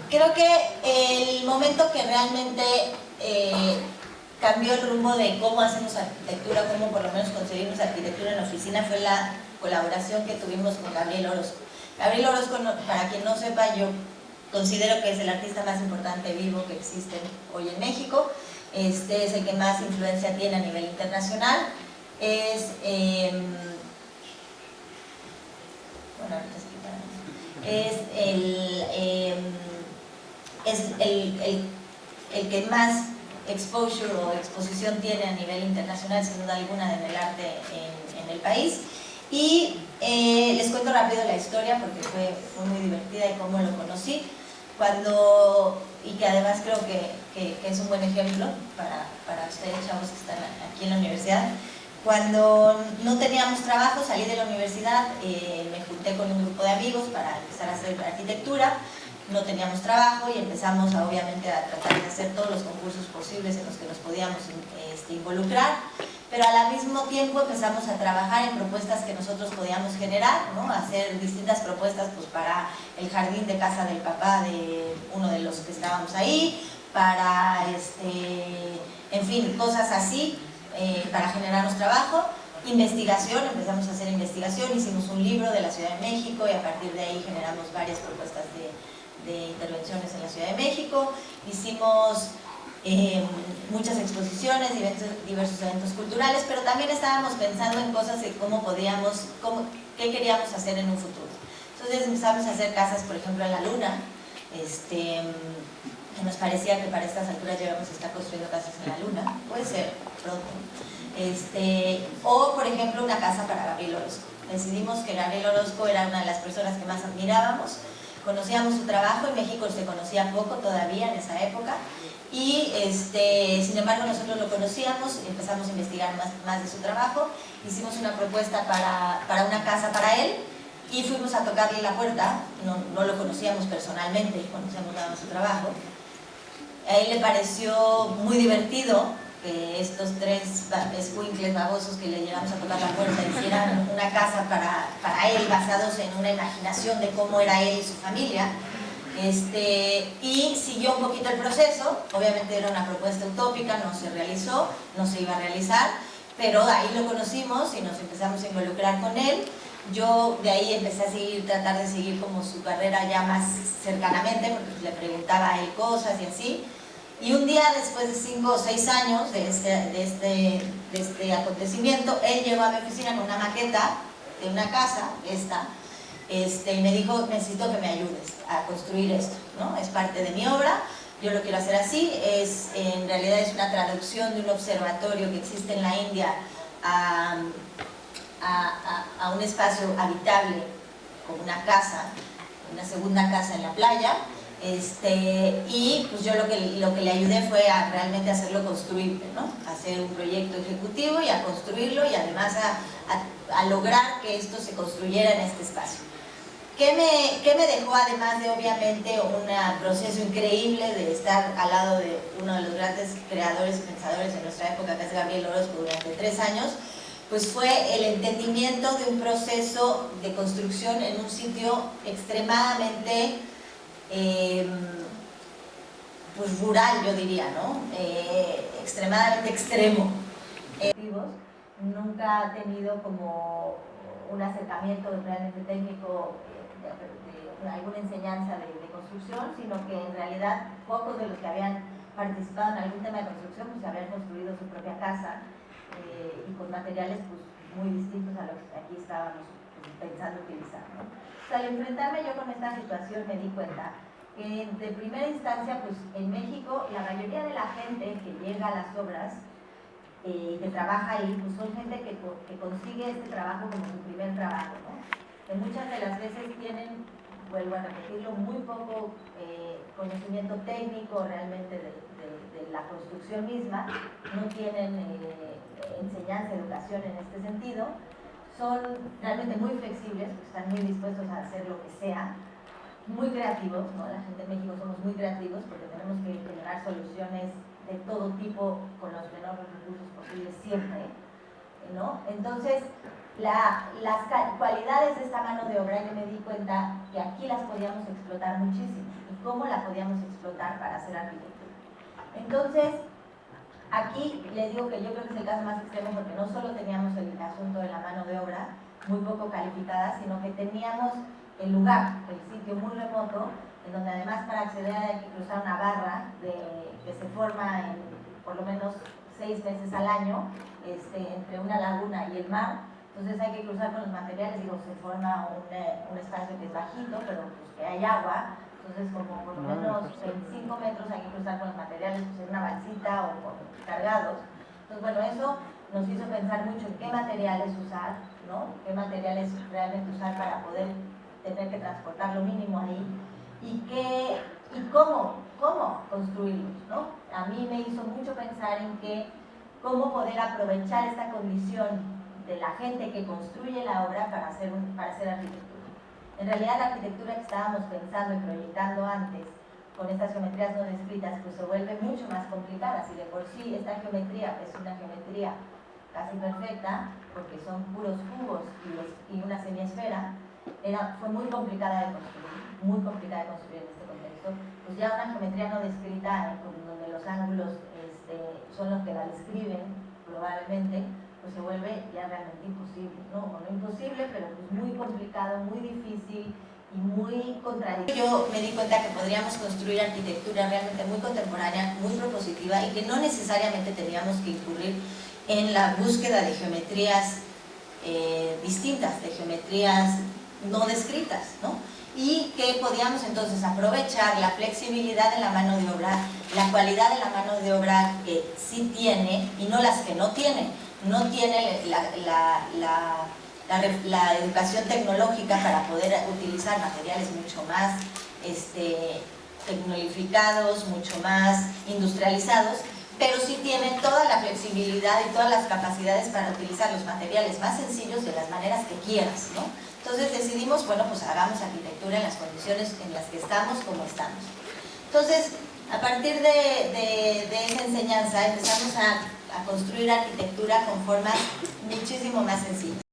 Creo que el momento que realmente cambió el rumbo de cómo hacemos arquitectura, cómo por lo menos concebimos arquitectura en la oficina, fue la colaboración que tuvimos con Gabriel Orozco. Gabriel Orozco, para quien no sepa, yo considero que es el artista más importante vivo que existe hoy en México. Es el que más influencia tiene a nivel internacional. Es el que más exposure o exposición tiene a nivel internacional, sin duda alguna, en el arte en el país. Y les cuento rápido la historia porque fue muy divertida y cómo lo conocí. Y que además creo que es un buen ejemplo para ustedes, chavos que están aquí en la universidad. Cuando no teníamos trabajo, salí de la universidad, me junté con un grupo de amigos para empezar a hacer arquitectura. No teníamos trabajo y empezamos obviamente a tratar de hacer todos los concursos posibles en los que nos podíamos involucrar, pero al mismo tiempo empezamos a trabajar en propuestas que nosotros podíamos generar, ¿no? Hacer distintas propuestas pues, para el jardín de casa del papá de uno de los que estábamos ahí, para, en fin, cosas así, para generarnos trabajo. Investigación, empezamos a hacer investigación, hicimos un libro de la Ciudad de México y a partir de ahí generamos varias propuestas de intervenciones en la Ciudad de México. Hicimos muchas exposiciones, diversos eventos culturales, pero también estábamos pensando en cosas de qué queríamos hacer en un futuro. Entonces empezamos a hacer casas, por ejemplo, en la Luna, que nos parecía que para estas alturas llegamos a estar construyendo casas en la Luna, puede ser pronto. O, por ejemplo, una casa para Gabriel Orozco. Decidimos que Gabriel Orozco era una de las personas que más admirábamos. Conocíamos su trabajo, en México se conocía poco todavía en esa época y sin embargo nosotros lo conocíamos y empezamos a investigar más de su trabajo. Hicimos una propuesta para una casa para él y fuimos a tocarle la puerta. No lo conocíamos personalmente, conocíamos nada más su trabajo. A él le pareció muy divertido que estos tres escuincles babosos que le llegamos a tocar la puerta hicieran una casa para él, basados en una imaginación de cómo era él y su familia. Y siguió un poquito el proceso. Obviamente era una propuesta utópica, no se realizó, no se iba a realizar, pero ahí lo conocimos y nos empezamos a involucrar con él. Yo de ahí empecé a tratar de seguir como su carrera ya más cercanamente, porque le preguntaba a él cosas y así. Y un día, después de 5 o 6 años de este acontecimiento, él llegó a mi oficina con una maqueta de una casa, y me dijo, necesito que me ayudes a construir esto, ¿no? Es parte de mi obra, yo lo quiero hacer así. En realidad es una traducción de un observatorio que existe en la India a un espacio habitable, como una casa, una segunda casa en la playa. Y pues yo lo que le ayudé fue a realmente hacerlo construible, ¿no? A hacer un proyecto ejecutivo y a construirlo y además a lograr que esto se construyera en este espacio. ¿Qué me dejó, además de obviamente un proceso increíble de estar al lado de uno de los grandes creadores y pensadores de nuestra época, que es Gabriel Orozco, durante 3 años? Pues fue el entendimiento de un proceso de construcción en un sitio extremadamente pues rural, yo diría, ¿no? Extremadamente extremo. Nunca ha tenido como un acercamiento realmente técnico de alguna enseñanza de construcción, sino que en realidad pocos de los que habían participado en algún tema de construcción pues habían construido su propia casa y con materiales pues muy distintos a los que aquí estábamos pensando utilizar, ¿no? O sea, al enfrentarme yo con esta situación me di cuenta que de primera instancia, pues en México la mayoría de la gente que llega a las obras, que trabaja ahí, pues son gente que consigue este trabajo como su primer trabajo, ¿no? Que muchas de las veces tienen, vuelvo a repetirlo, muy poco conocimiento técnico realmente de la construcción misma, no tienen enseñanza, educación en este sentido. Son realmente muy flexibles, están muy dispuestos a hacer lo que sea, muy creativos, ¿no? La gente en México somos muy creativos porque tenemos que generar soluciones de todo tipo con los menores recursos posibles siempre, ¿no? Entonces, las cualidades de esta mano de obra, yo me di cuenta que aquí las podíamos explotar muchísimo y cómo la podíamos explotar para hacer arquitectura. Entonces, aquí les digo que yo creo que es el caso más extremo porque no solo teníamos el asunto de la mano de obra muy poco calificada, sino que teníamos el lugar, el sitio muy remoto, en donde además para acceder hay que cruzar una barra que se forma en por lo menos 6 meses al año entre una laguna y el mar. Entonces hay que cruzar con los materiales, digo, se forma un espacio que es bajito, pero pues que hay agua. Entonces, como por lo menos 25 metros hay que cruzar con los materiales, pues en una balsita o cargados. Entonces, bueno, eso nos hizo pensar mucho en qué materiales usar, ¿no? Qué materiales realmente usar para poder tener que transportar lo mínimo ahí y cómo construirlos, ¿no? A mí me hizo mucho pensar en cómo poder aprovechar esta condición de la gente que construye la obra para hacer arquitectura. En realidad la arquitectura que estábamos pensando y proyectando antes con estas geometrías no descritas pues se vuelve mucho más complicada. Si de por sí esta geometría es una geometría casi perfecta porque son puros cubos y una semiesfera, fue muy complicada de construir en este contexto. Pues ya una geometría no descrita donde los ángulos son los que la describen probablemente, pues se vuelve ya realmente imposible, ¿no? O no imposible, pero pues muy complicado, muy difícil y muy contradictorio. Yo me di cuenta que podríamos construir arquitectura realmente muy contemporánea, muy propositiva y que no necesariamente teníamos que incurrir en la búsqueda de geometrías distintas, de geometrías no descritas, ¿no? Y que podíamos entonces aprovechar la flexibilidad de la mano de obra, la cualidad de la mano de obra que sí tiene y no las que no tiene. No tiene la educación tecnológica para poder utilizar materiales mucho más tecnologificados, mucho más industrializados, pero sí tiene toda la flexibilidad y todas las capacidades para utilizar los materiales más sencillos de las maneras que quieras, ¿no? Entonces decidimos, bueno, pues hagamos arquitectura en las condiciones en las que estamos, como estamos. Entonces, a partir de esa enseñanza empezamos a construir arquitectura con formas muchísimo más sencillas.